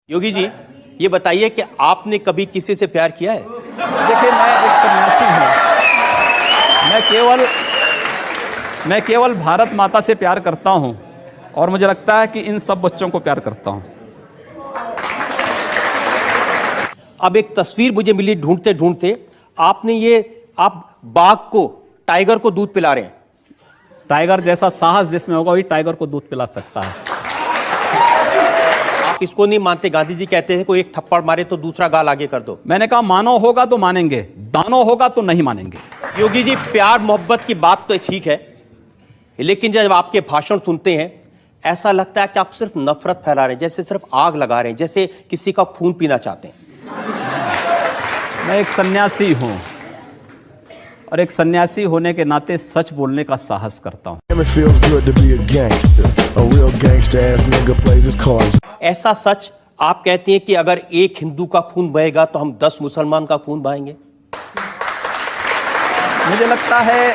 योगी जी, ये बताइए कि आपने कभी किसी से प्यार किया है? देखिए, मैं एक सन्यासी हूँ। मैं केवल भारत माता से प्यार करता हूँ और मुझे लगता है कि इन सब बच्चों को प्यार करता हूँ। अब एक तस्वीर मुझे मिली ढूंढते ढूंढते, आप बाघ को, टाइगर को दूध पिला रहे हैं। टाइगर जैसा साहस जिसमें होगा वही टाइगर को दूध पिला सकता है। आप इसको नहीं मानते? गांधी जी कहते हैं कोई एक थप्पड़ मारे तो दूसरा गाल आगे कर दो। मैंने कहा मानो होगा तो मानेंगे, दानो होगा तो नहीं मानेंगे। योगी जी, प्यार मोहब्बत की बात तो ठीक है, लेकिन जब आपके भाषण सुनते हैं ऐसा लगता है कि आप सिर्फ नफरत फैला रहे हैं, जैसे सिर्फ आग लगा रहे हैं, जैसे किसी का खून पीना चाहते हैं। मैं एक सन्यासी हूँ और एक सन्यासी होने के नाते सच बोलने का साहस करता हूँ। ऐसा सच आप कहते हैं कि अगर एक हिंदू का खून बहेगा तो हम 10 मुसलमान का खून बहाएंगे? मुझे लगता है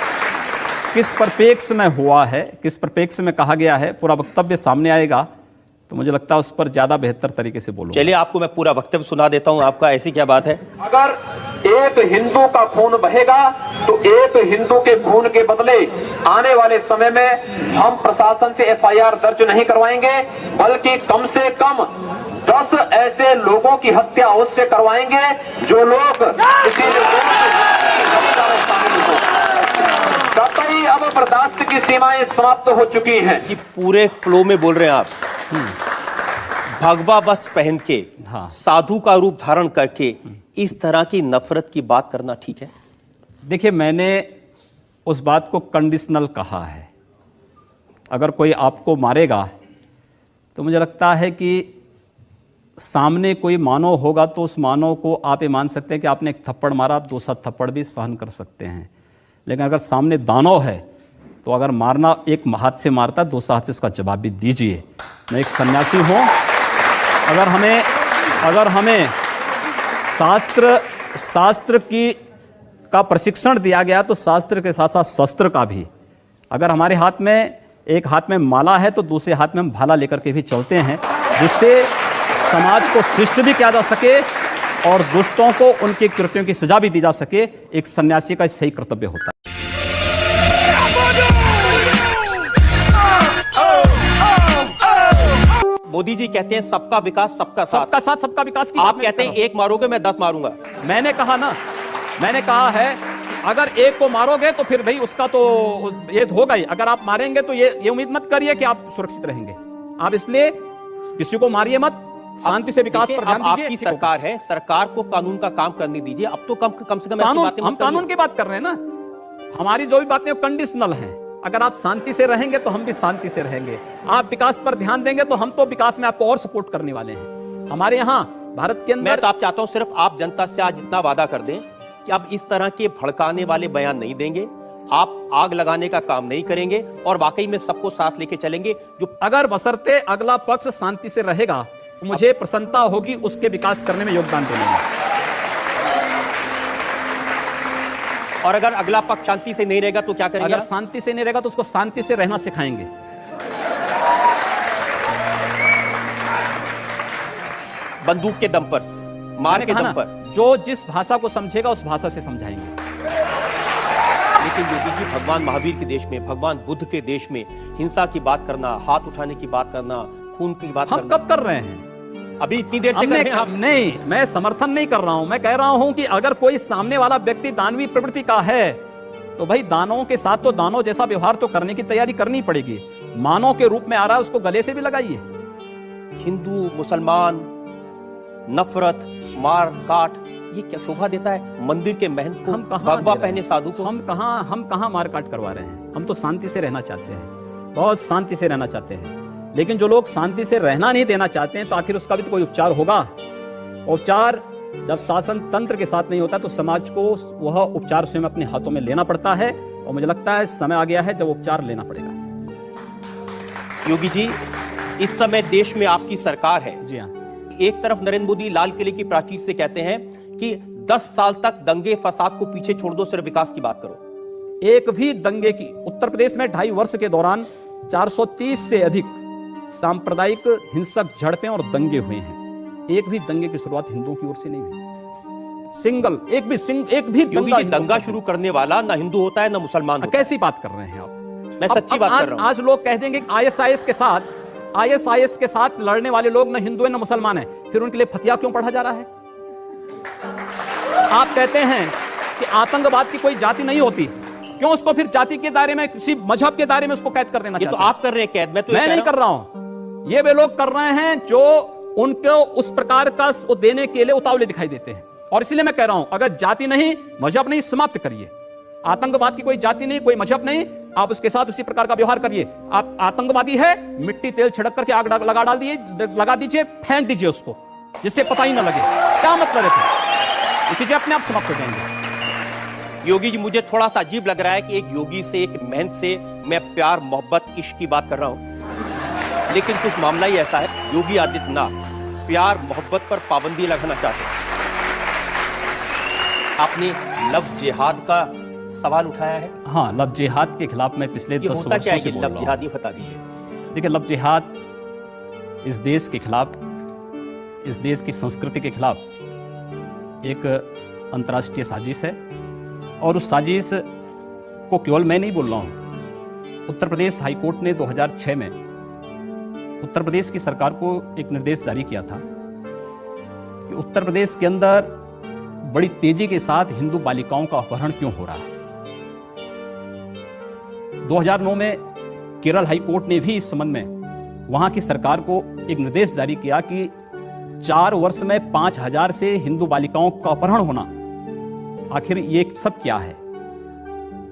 किस परिप्रेक्ष्य में हुआ है, किस परिप्रेक्ष्य में कहा गया है, पूरा वक्तव्य सामने आएगा तो मुझे लगता है उस पर ज्यादा बेहतर तरीके से बोलूंगा। चलिए, आपको मैं पूरा वक्तव्य सुना देता हूं आपका। ऐसी क्या बात है? अगर एक हिंदू का खून बहेगा तो एक हिंदू के खून के बदले आने वाले समय में हम प्रशासन से एफआईआर दर्ज नहीं करवाएंगे, बल्कि कम से कम 10 ऐसे लोगों की हत्या अवश्य करवाएंगे जो लोग किसी कतई अब बर्दाश्त की सीमाएं समाप्त हो चुकी हैं। कि पूरे फ्लो में बोल रहे हैं आप। भगवा वस्त्र पहन के, हाँ। साधु का रूप धारण करके इस तरह की नफरत की बात करना ठीक है? देखिए, मैंने उस बात को कंडीशनल कहा है। अगर कोई आपको मारेगा तो मुझे लगता है कि सामने कोई मानव होगा तो उस मानव को आप ये मान सकते हैं कि आपने एक थप्पड़ मारा, आप दूसरा थप्पड़ भी सहन कर सकते हैं। लेकिन अगर सामने दानव है तो अगर मारना एक हाथ से मारता है, दूसरा हाथ से उसका जवाब भी दीजिए। मैं एक सन्यासी हूँ। अगर हमें शास्त्र का प्रशिक्षण दिया गया तो शास्त्र के साथ साथ शस्त्र का भी। अगर हमारे हाथ में एक हाथ में माला है तो दूसरे हाथ में हम भाला लेकर के भी चलते हैं, जिससे समाज को शिष्ट भी किया जा सके और दुष्टों को उनकी कृत्यों की सजा भी दी जा सके। एक सन्यासी का सही कर्तव्य होता है। मोदी जी कहते हैं सबका विकास सबका साथ। सबका साथ सबका विकास की आप कहते हैं एक मारोगे मैं 10 मारूंगा। मैंने कहा है अगर एक को मारोगे तो फिर भाई उसका तो ये होगा ही। अगर आप मारेंगे तो ये उम्मीद मत करिए कि आप सुरक्षित रहेंगे। आप इसलिए किसी को मारिए मत, शांति से विकास पर ध्यान दीजिए। आपकी सरकार है, सरकार को कानून का काम करने दीजिए। अब तो कम से कम हम कानून की बात कर रहे हैं ना। हमारी जो भी बातें कंडीशनल हैं। अगर आप शांति से रहेंगे तो हम भी शांति से रहेंगे। आप विकास पर ध्यान देंगे तो हम तो विकास में आपको और सपोर्ट करने वाले हैं। हमारे यहाँ भारत के अंदर मैं तो आप चाहता हूं सिर्फ आप जनता से आज इतना वादा कर दें कि आप इस तरह के भड़काने वाले बयान नहीं देंगे, आप आग लगाने का काम नहीं करेंगे और वाकई में सबको साथ लेके चलेंगे। जो अगर बशर्ते अगला पक्ष शांति से रहेगा तो मुझे प्रसन्नता होगी उसके विकास करने में योगदान देने में। और अगर अगला पक्ष शांति से नहीं रहेगा तो क्या करेंगे? अगर शांति से नहीं रहेगा तो उसको शांति से रहना सिखाएंगे। बंदूक के दम पर, मार के दम पर। जो जिस भाषा को समझेगा उस भाषा से समझाएंगे। लेकिन योगी जी, भगवान महावीर के देश में, भगवान बुद्ध के देश में हिंसा की बात करना, हाथ उठाने की बात करना, खून की बात हम कब कर रहे हैं? अभी इतनी देर से कर रहे हैं आप? नहीं, मैं समर्थन नहीं कर रहा हूं। मैं कह रहा हूं कि अगर कोई सामने वाला व्यक्ति दानवीय प्रवृत्ति का है तो भाई दानवों के साथ तो दानव जैसा व्यवहार तो करने की तैयारी करनी पड़ेगी। मानव के रूप में आ रहा है, उसको गले से भी लगाइए। हिंदू मुसलमान नफरत, मार काट, ये क्या शोभा देता है मंदिर के महंत को, भगवा पहने साधु को? हम कहां मार काट करवा रहे हैं? हम तो शांति से रहना चाहते हैं, बहुत शांति से रहना चाहते हैं। लेकिन जो लोग शांति से रहना नहीं देना चाहते हैं तो आखिर उसका भी तो कोई उपचार होगा। उपचार जब शासन तंत्र के साथ नहीं होता तो समाज को वह उपचार स्वयं अपने हाथों में लेना पड़ता है और मुझे लगता है समय आ गया है जब उपचार लेना पड़ेगा। योगी जी, इस समय देश में आपकी सरकार है। जी हाँ। एक तरफ नरेंद्र मोदी लाल किले की प्राचीर से कहते हैं कि 10 साल तक दंगे फसाद को पीछे छोड़ दो, सिर्फ विकास की बात करो। एक भी दंगे की उत्तर प्रदेश में 2.5 वर्ष के दौरान 430 से अधिक सांप्रदायिक हिंसक झड़पें और दंगे हुए हैं। एक भी दंगे की शुरुआत हिंदुओं की ओर से नहीं हुई। एक भी योगी जी, दंगा शुरू करने वाला ना हिंदू होता है ना मुसलमान होता है। कैसी बात कर रहे हैं आप? मैं सच्ची बात कर रहा हूं। आज लोग कह देंगे आईएसआईएस के साथ लड़ने वाले लोग ना हिंदू है ना मुसलमान है, फिर उनके लिए फतिया क्यों पढ़ा जा रहा है? आप कहते हैं कि आतंकवाद की कोई जाति नहीं होती, क्यों उसको फिर जाति के दायरे में, किसी मजहब के दायरे में उसको कैद कर देना ये चाहते तो आप कर रहे हैं कैद, मैं नहीं कर रहा हूं। ये वे लोग कर रहे हैं जो उनको उस प्रकार का देने के लिए उतावले दिखाई देते हैं। और इसलिए मैं कह रहा हूं, अगर जाति नहीं, मजहब नहीं, समाप्त करिए। आतंकवाद की कोई जाति नहीं, कोई मजहब नहीं, आप उसके साथ उसी प्रकार का व्यवहार करिए। आप आतंकवादी है, मिट्टी तेल छिड़क करके आग लगा दीजिए, फेंक दीजिए उसको, जिससे पता ही ना लगे। क्या मतलब है? ये चीजें अपने आप समाप्त हो जाएंगी। योगी जी, मुझे थोड़ा सा अजीब लग रहा है कि एक योगी से, एक महंत से मैं प्यार, मोहब्बत, इश्क की बात कर रहा हूं, लेकिन कुछ मामला ही ऐसा है, योगी आदित्यनाथ प्यार मोहब्बत पर पाबंदी लगाना चाहते हैं। आपने लव जिहाद का सवाल उठाया है। हाँ, लव जिहाद के खिलाफ मैं पिछले 10 होता क्या है कि वर्षों से लव जिहाद, ये बता दीजिए। देखिए, लव जिहाद इस देश के खिलाफ, इस देश की संस्कृति के खिलाफ एक अंतर्राष्ट्रीय साजिश है। और उस साजिश को केवल मैं नहीं बोल रहा हूं। उत्तर प्रदेश हाईकोर्ट ने 2006 में उत्तर प्रदेश की सरकार को एक निर्देश जारी किया था कि उत्तर प्रदेश के अंदर बड़ी तेजी के साथ हिंदू बालिकाओं का अपहरण क्यों हो रहा है। 2009 में केरल हाईकोर्ट ने भी इस संबंध में वहां की सरकार को एक निर्देश जारी किया कि 4 वर्ष में 5000 से हिंदू बालिकाओं का अपहरण होना, आखिर ये सब क्या है।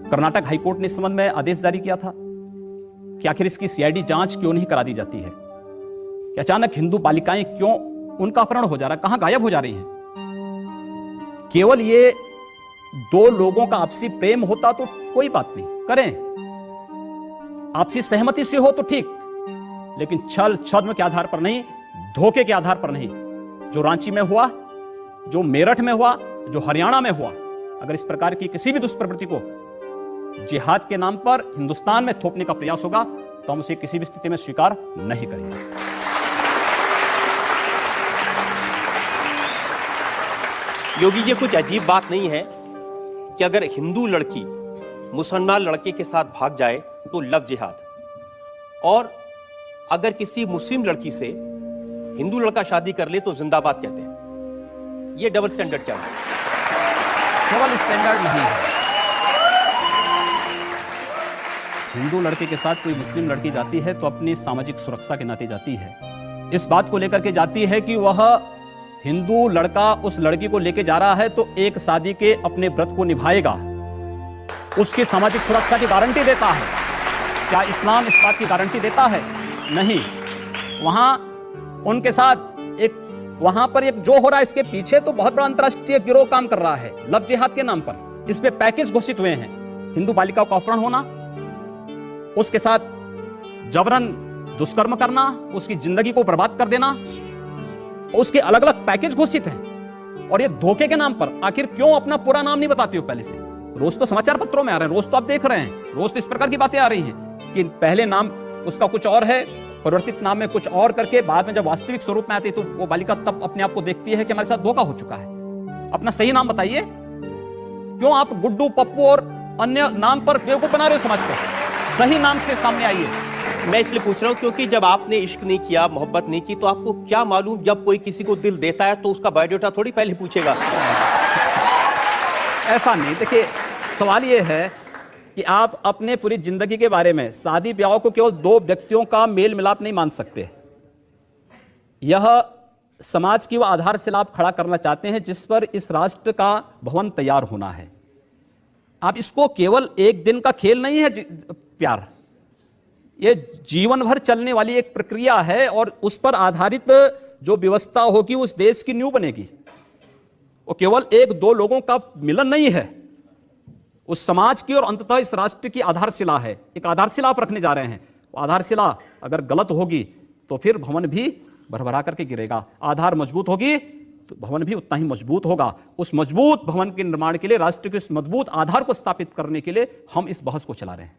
कर्नाटक हाईकोर्ट ने इस संबंध में आदेश जारी किया था कि आखिर इसकी सीआईडी जांच क्यों नहीं करा दी जाती है कि अचानक हिंदू बालिकाएं क्यों, उनका अपहरण हो जा रहा है, कहां गायब हो जा रही हैं। केवल ये 2 लोगों का आपसी प्रेम होता तो कोई बात नहीं, करें, आपसी सहमति से हो तो ठीक, लेकिन छल छद्म के आधार पर नहीं, धोखे के आधार पर नहीं। जो रांची में हुआ, जो मेरठ में हुआ, जो हरियाणा में हुआ, अगर इस प्रकार की किसी भी दुष्प्रवृत्ति को जिहाद के नाम पर हिंदुस्तान में थोपने का प्रयास होगा तो हम उसे किसी भी स्थिति में स्वीकार नहीं करेंगे। योगी जी, कुछ अजीब बात नहीं है कि अगर हिंदू लड़की मुसलमान लड़के के साथ भाग जाए तो लव जिहाद, और अगर किसी मुस्लिम लड़की से हिंदू लड़का शादी कर ले तो जिंदाबाद कहते हैं। ये डबल स्टैंडर्ड क्या है? डबल स्टैंडर्ड नहीं है। हिंदू लड़के के साथ कोई मुस्लिम लड़की जाती है तो अपनी सामाजिक सुरक्षा के नाते जाती है। इस बात को लेकर के जाती है कि वह हिंदू लड़का उस लड़की को लेके जा रहा है तो एक शादी के अपने व्रत को निभाएगा, उसकी सामाजिक सुरक्षा की गारंटी देता है। क्या इस्लाम इस बात की गारंटी देता है? नहीं। वहां उनके साथ एक, वहां पर एक जो हो रहा है, इसके पीछे तो बहुत बड़ा अंतर्राष्ट्रीय गिरोह काम कर रहा है लव जिहाद के नाम पर। इस पे पैकेज घोषित हुए हैं, हिंदू बालिका का अपहरण होना, उसके साथ जबरन दुष्कर्म करना, उसकी जिंदगी को बर्बाद कर देना, उसके अलग अलग पैकेज घोषित हैं। और ये धोखे के नाम पर आखिर क्यों अपना पूरा नाम नहीं बताती हो पहले से? रोज तो समाचार पत्रों में आ रहे हैं, रोज तो आप देख रहे हैं, रोज तो इस प्रकार की बातें आ रही हैं कि पहले नाम उसका कुछ और है, परिवर्तित नाम में कुछ और करके बाद में जब वास्तविक स्वरूप में आती है तो वो बालिका तब अपने आप को देखती है कि हमारे साथ धोखा हो चुका है। अपना सही नाम बताइए। क्यों आप गुड्डू, पप्पू और अन्य नाम पर बेवकूफ बना रहे हो समाज को? सही नाम से सामने आइए। मैं इसलिए पूछ रहा हूं क्योंकि जब आपने इश्क नहीं किया, मोहब्बत नहीं की, तो आपको क्या मालूम जब कोई किसी को दिल देता है तो उसका बायोडाटा थोड़ी पहले पूछेगा। ऐसा नहीं। देखिए, सवाल ये है कि आप अपने पूरी जिंदगी के बारे में, शादी ब्याह को केवल 2 व्यक्तियों का मेल मिलाप नहीं मान सकते। यह समाज की वह आधारशिला आप खड़ा करना चाहते हैं जिस पर इस राष्ट्र का भवन तैयार होना है। आप इसको केवल एक दिन का खेल नहीं है प्यार, ये जीवन भर चलने वाली एक प्रक्रिया है और उस पर आधारित जो व्यवस्था होगी उस देश की नींव बनेगी। वो केवल 1-2 लोगों का मिलन नहीं है, उस समाज की और अंततः इस राष्ट्र की आधारशिला है। एक आधारशिला आप रखने जा रहे हैं। वो आधारशिला अगर गलत होगी तो फिर भवन भी भरभरा करके गिरेगा। आधार मजबूत होगी तो भवन भी उतना ही मजबूत होगा। उस मजबूत भवन के निर्माण के लिए, राष्ट्र के इस मजबूत आधार को स्थापित करने के लिए हम इस बहस को चला रहे हैं।